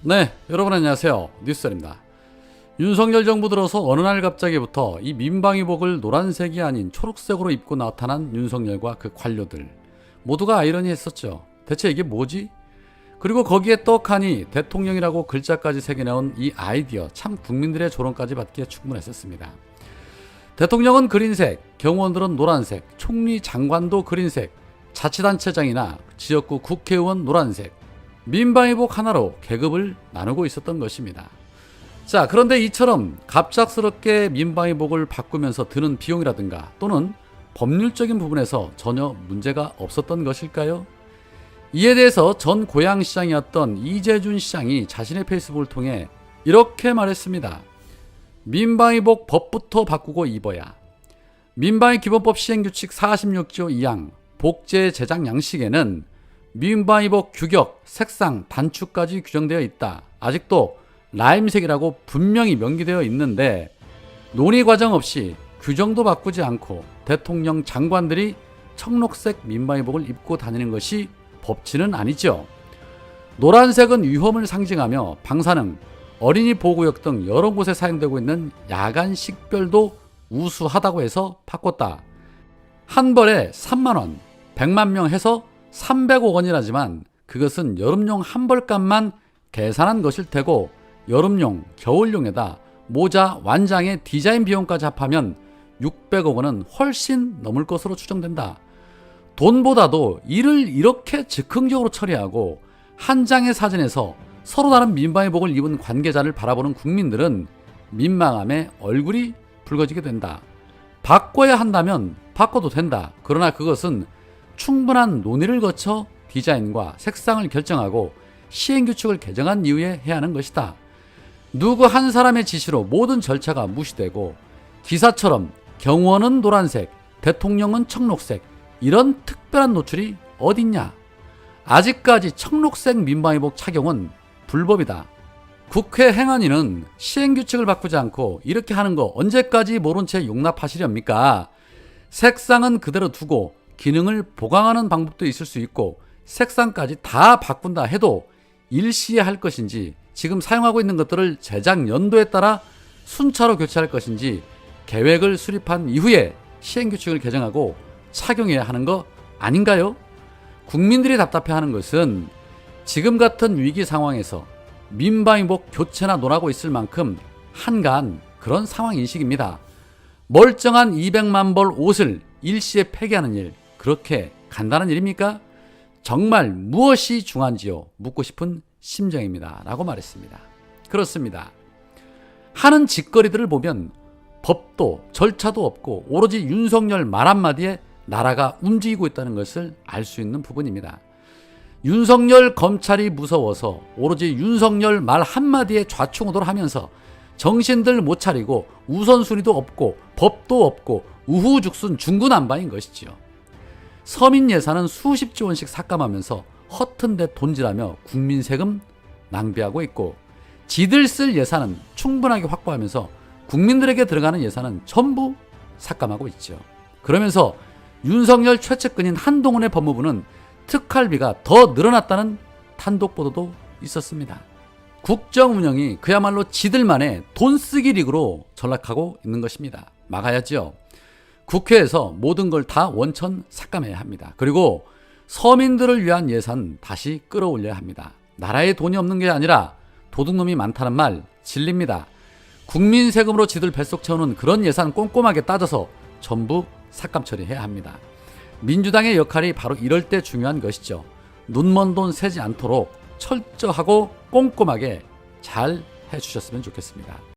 네, 여러분 안녕하세요. 뉴스입니다. 윤석열 정부 들어서 어느 날 갑자기부터 이 민방위복을 노란색이 아닌 초록색으로 입고 나타난 윤석열과 그 관료들 모두가 아이러니했었죠. 대체 이게 뭐지? 그리고 거기에 떡하니 대통령이라고 글자까지 새겨내온 이 아이디어 참 국민들의 조롱까지 받기에 충분했었습니다. 대통령은 그린색, 경호원들은 노란색, 총리 장관도 그린색, 자치단체장이나 지역구 국회의원 노란색, 민방위복 하나로 계급을 나누고 있었던 것입니다. 자, 그런데 이처럼 갑작스럽게 민방위복을 바꾸면서 드는 비용이라든가 또는 법률적인 부분에서 전혀 문제가 없었던 것일까요? 이에 대해서 전 고양시장이었던 이재준 시장이 자신의 페이스북을 통해 이렇게 말했습니다. 민방위복 법부터 바꾸고 입어야. 민방위기본법 시행규칙 46조 2항 복제 제작 양식에는 민방위복 규격, 색상, 단추까지 규정되어 있다. 아직도 라임색이라고 분명히 명기되어 있는데 논의 과정 없이 규정도 바꾸지 않고 대통령 장관들이 청록색 민방위복을 입고 다니는 것이 법치는 아니죠. 노란색은 위험을 상징하며 방사능, 어린이 보호구역 등 여러 곳에 사용되고 있는 야간 식별도 우수하다고 해서 바꿨다. 한 벌에 3만 원, 100만 명 해서 300억 원이라지만 그것은 여름용 한 벌값만 계산한 것일 테고 여름용, 겨울용에다 모자, 완장의 디자인 비용까지 합하면 600억 원은 훨씬 넘을 것으로 추정된다. 돈보다도 일을 이렇게 즉흥적으로 처리하고 한 장의 사진에서 서로 다른 민방위복을 입은 관계자를 바라보는 국민들은 민망함에 얼굴이 붉어지게 된다. 바꿔야 한다면 바꿔도 된다. 그러나 그것은 충분한 논의를 거쳐 디자인과 색상을 결정하고 시행규칙을 개정한 이후에 해야 하는 것이다. 누구 한 사람의 지시로 모든 절차가 무시되고 기사처럼 경호원은 노란색, 대통령은 청록색 이런 특별한 노출이 어딨냐. 아직까지 청록색 민방위복 착용은 불법이다. 국회 행안위는 시행규칙을 바꾸지 않고 이렇게 하는 거 언제까지 모른 채 용납하시렵니까? 색상은 그대로 두고 기능을 보강하는 방법도 있을 수 있고 색상까지 다 바꾼다 해도 일시에 할 것인지 지금 사용하고 있는 것들을 제작 연도에 따라 순차로 교체할 것인지 계획을 수립한 이후에 시행규칙을 개정하고 착용해야 하는 거 아닌가요? 국민들이 답답해하는 것은 지금 같은 위기 상황에서 민방위복 교체나 논하고 있을 만큼 한가한 그런 상황인식입니다. 멀쩡한 200만 벌 옷을 일시에 폐기하는 일, 그렇게 간단한 일입니까? 정말 무엇이 중요한지요? 묻고 싶은 심정입니다. 라고 말했습니다. 그렇습니다. 하는 짓거리들을 보면 법도 절차도 없고 오로지 윤석열 말 한마디에 나라가 움직이고 있다는 것을 알 수 있는 부분입니다. 윤석열 검찰이 무서워서 오로지 윤석열 말 한마디에 좌충우돌 하면서 정신들 못 차리고 우선순위도 없고 법도 없고 우후죽순 중구난방인 것이지요. 서민 예산은 수십조 원씩 삭감하면서 허튼 데 돈질하며 국민 세금 낭비하고 있고 지들 쓸 예산은 충분하게 확보하면서 국민들에게 들어가는 예산은 전부 삭감하고 있죠. 그러면서 윤석열 최측근인 한동훈의 법무부는 특활비가 더 늘어났다는 단독 보도도 있었습니다. 국정 운영이 그야말로 지들만의 돈 쓰기 리그로 전락하고 있는 것입니다. 막아야지요. 국회에서 모든 걸 다 원천 삭감해야 합니다. 그리고 서민들을 위한 예산 다시 끌어올려야 합니다. 나라에 돈이 없는 게 아니라 도둑놈이 많다는 말 진리입니다. 국민 세금으로 지들 뱃속 채우는 그런 예산 꼼꼼하게 따져서 전부 삭감 처리해야 합니다. 민주당의 역할이 바로 이럴 때 중요한 것이죠. 눈먼 돈 새지 않도록 철저하고 꼼꼼하게 잘 해주셨으면 좋겠습니다.